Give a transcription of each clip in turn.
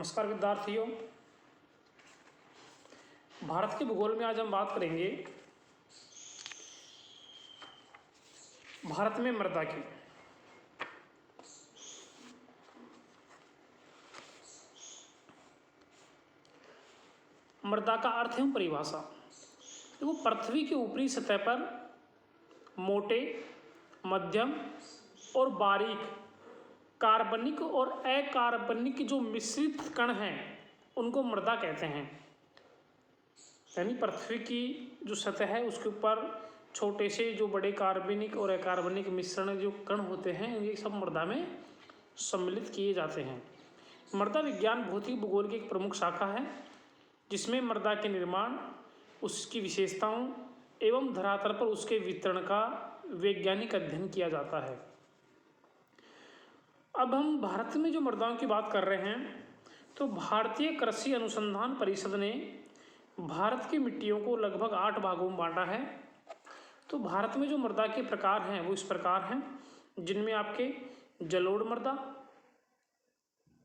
नमस्कार विद्यार्थियों। भारत के भूगोल में आज हम बात करेंगे भारत में मृदा की। मृदा का अर्थ एवं परिभाषा। वो पृथ्वी की ऊपरी सतह पर मोटे, मध्यम और बारीक कार्बनिक और अकार्बनिक जो मिश्रित कण हैं उनको मृदा कहते हैं। यानी पृथ्वी की जो सतह है उसके ऊपर छोटे से जो बड़े कार्बनिक और अकार्बनिक मिश्रण जो कण होते हैं ये सब मृदा में सम्मिलित किए जाते हैं। मृदा विज्ञान भौतिक भूगोल की एक प्रमुख शाखा है जिसमें मृदा के निर्माण, उसकी विशेषताओं एवं धरातल पर उसके वितरण का वैज्ञानिक अध्ययन किया जाता है। अब हम भारत में जो मृदाओं की बात कर रहे हैं तो भारतीय कृषि अनुसंधान परिषद ने भारत की मिट्टियों को लगभग 8 भागों में बांटा है। तो भारत में जो मृदा के प्रकार हैं वो इस प्रकार हैं, जिनमें आपके जलोढ़ मृदा,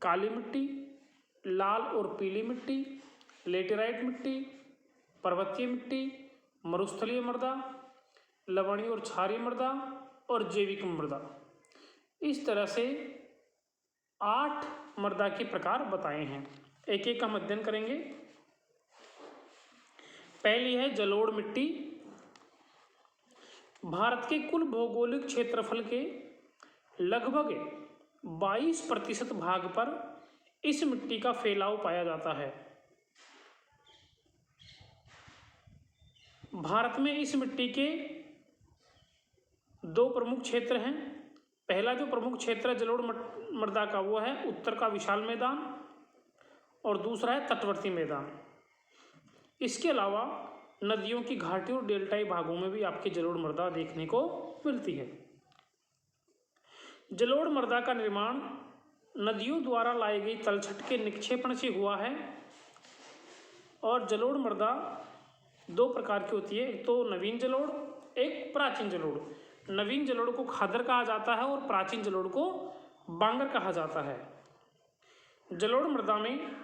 काली मिट्टी, लाल और पीली मिट्टी, लेटेराइट मिट्टी, पर्वतीय मिट्टी, मरुस्थलीय मृदा, लवणीय और क्षारीय मृदा और जैविक मृदा, इस तरह से 8 मृदा के प्रकार बताए हैं। एक एक का हम अध्ययन करेंगे। पहली है जलोढ़ मिट्टी। भारत के कुल भौगोलिक क्षेत्रफल के लगभग 22% भाग पर इस मिट्टी का फैलाव पाया जाता है। भारत में इस मिट्टी के 2 प्रमुख क्षेत्र हैं। पहला जो प्रमुख क्षेत्र है जलोढ़ मृदा का वो है उत्तर का विशाल मैदान और दूसरा है तटवर्ती मैदान। इसके अलावा नदियों की घाटी और डेल्टाई भागों में भी आपकी जलोढ़ मृदा देखने को मिलती है। जलोढ़ मृदा का निर्माण नदियों द्वारा लाई गई तलछट के निक्षेपण से हुआ है। और जलोढ़ मृदा 2 प्रकार की होती है, एक तो नवीन जलोढ़, एक प्राचीन जलोढ़। नवीन जलोढ़ को खादर कहा जाता है और प्राचीन जलोढ़ को बांगर कहा जाता है। जलोढ़ मृदा में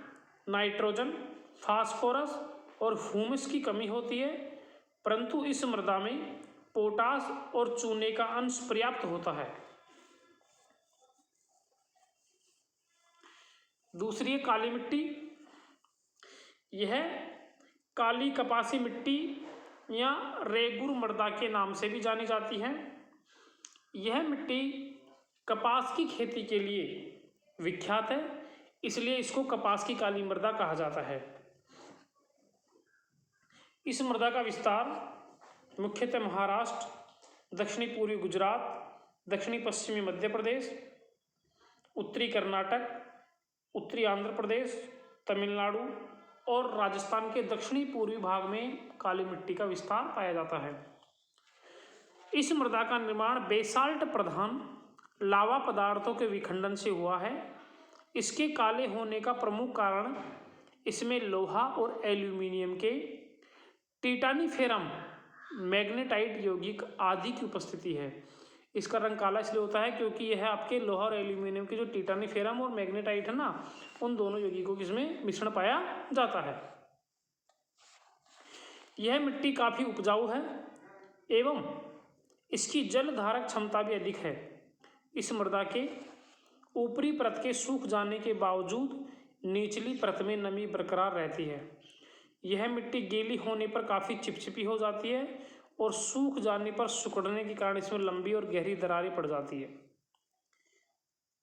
नाइट्रोजन, फास्फोरस और ह्यूमस की कमी होती है, परंतु इस मृदा में पोटास और चूने का अंश पर्याप्त होता है। दूसरी है काली मिट्टी। यह काली कपासी मिट्टी या रेगुर मृदा के नाम से भी जानी जाती है। यह मिट्टी कपास की खेती के लिए विख्यात है, इसलिए इसको कपास की काली मृदा कहा जाता है। इस मृदा का विस्तार मुख्यतः महाराष्ट्र, दक्षिणी पूर्वी गुजरात, दक्षिणी पश्चिमी मध्य प्रदेश, उत्तरी कर्नाटक, उत्तरी आंध्र प्रदेश, तमिलनाडु और राजस्थान के दक्षिणी पूर्वी भाग में काली मिट्टी का विस्तार पाया जाता है। इस मृदा का निर्माण बेसाल्ट प्रधान लावा पदार्थों के विखंडन से हुआ है। इसके काले होने का प्रमुख कारण इसमें लोहा और एल्यूमिनियम के टिटानिफेरम, मैग्नेटाइट यौगिक आदि की उपस्थिति है। इसका रंग काला इसलिए होता है क्योंकि यह आपके लोहा और एल्यूमिनियम के जो टिटानिफेरम और मैग्नेटाइट है ना, उन दोनों यौगिकों के इसमें मिश्रण पाया जाता है। यह मिट्टी काफ़ी उपजाऊ है एवं इसकी जल धारक क्षमता भी अधिक है। इस मृदा के ऊपरी परत के सूख जाने के बावजूद निचली परत में नमी बरकरार रहती है। यह मिट्टी गीली होने पर काफ़ी चिपचिपी हो जाती है और सूख जाने पर सिकुड़ने के कारण इसमें लंबी और गहरी दरारें पड़ जाती है।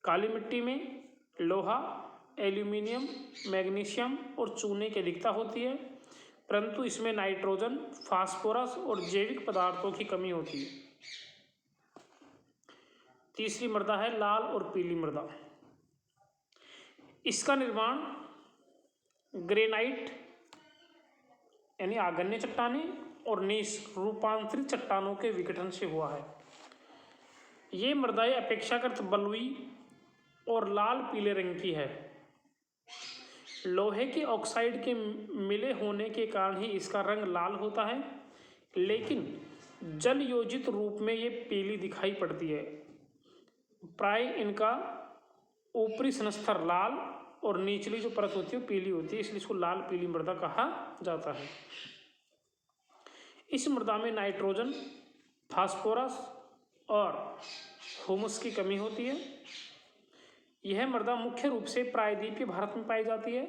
काली मिट्टी में लोहा, एल्यूमिनियम, मैग्नीशियम और चूने की अधिकता होती है, परंतु इसमें नाइट्रोजन, फास्फोरस और जैविक पदार्थों की कमी होती है। तीसरी मृदा है लाल और पीली मृदा। इसका निर्माण ग्रेनाइट यानी आग्नेय चट्टानें और नीस रूपांतरित चट्टानों के विघटन से हुआ है। ये मृदाएं अपेक्षाकृत बलुई और लाल पीले रंग की है। लोहे के ऑक्साइड के मिले होने के कारण ही इसका रंग लाल होता है, लेकिन जल योजित रूप में ये पीली दिखाई पड़ती है। प्राय इनका ऊपरी संस्तर लाल और निचली जो परत होती है वो पीली होती है, इसलिए इसको लाल पीली मृदा कहा जाता है। इस मृदा में नाइट्रोजन, फास्फोरस और ह्यूमस की कमी होती है। यह मृदा मुख्य रूप से प्रायद्वीपीय भारत में पाई जाती है।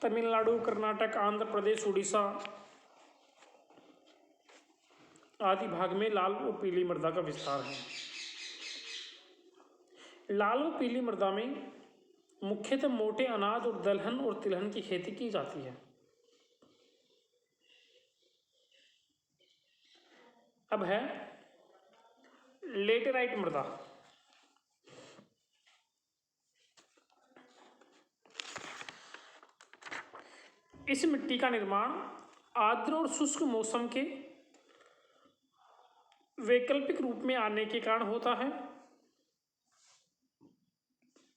तमिलनाडु, कर्नाटक, आंध्र प्रदेश, उड़ीसा आदि भाग में लाल और पीली मृदा का विस्तार है। लाल और पीली मृदा में मुख्यतः मोटे अनाज और दलहन और तिलहन की खेती की जाती है। अब है लेटेराइट मृदा। इस मिट्टी का निर्माण आर्द्र और शुष्क मौसम के वैकल्पिक रूप में आने के कारण होता है।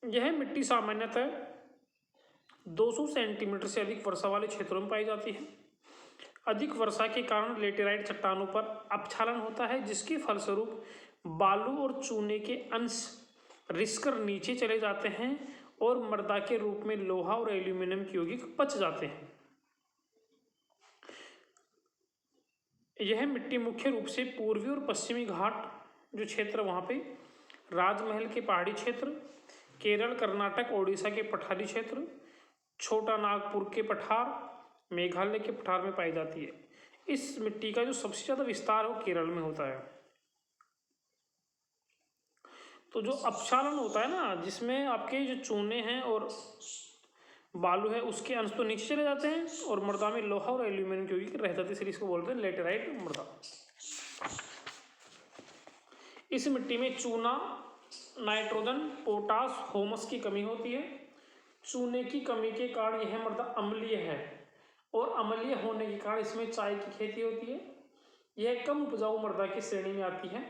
यह मिट्टी सामान्यतः 200 सेंटीमीटर से अधिक वर्षा वाले क्षेत्रों में पाई जाती है। अधिक वर्षा के कारण लेटेराइट चट्टानों पर अपक्षालन होता है, जिसके फलस्वरूप बालू और चूने के अंश रिसकर नीचे चले जाते हैं और मृदा के रूप में लोहा और एल्यूमिनियम के यौगिक बच जाते हैं। यह मिट्टी मुख्य रूप से पूर्वी और पश्चिमी घाट जो क्षेत्र वहाँ पे, राजमहल के पहाड़ी क्षेत्र, केरल, कर्नाटक, ओडिशा के पठारी क्षेत्र, छोटा नागपुर के पठार, मेघालय के पठार में पाई जाती है। इस मिट्टी का जो सबसे ज़्यादा विस्तार है वो केरल में होता है। तो जो अपक्षालन होता है ना, जिसमें आपके जो चूने हैं और बालू है उसके अंश तो नीचे चले जाते हैं और मृदा में लोहा और एल्यूमिनियम की यौगिक रह जाते हैं, इसलिए इसको बोलते हैं लेटेराइट मृदा। इस मिट्टी में चूना, नाइट्रोजन, पोटास, ह्यूमस की कमी होती है। चूने की कमी के कारण यह मृदा अम्लीय है और अम्लीय होने के कारण इसमें चाय की खेती होती है। यह कम उपजाऊ मृदा की श्रेणी में आती है।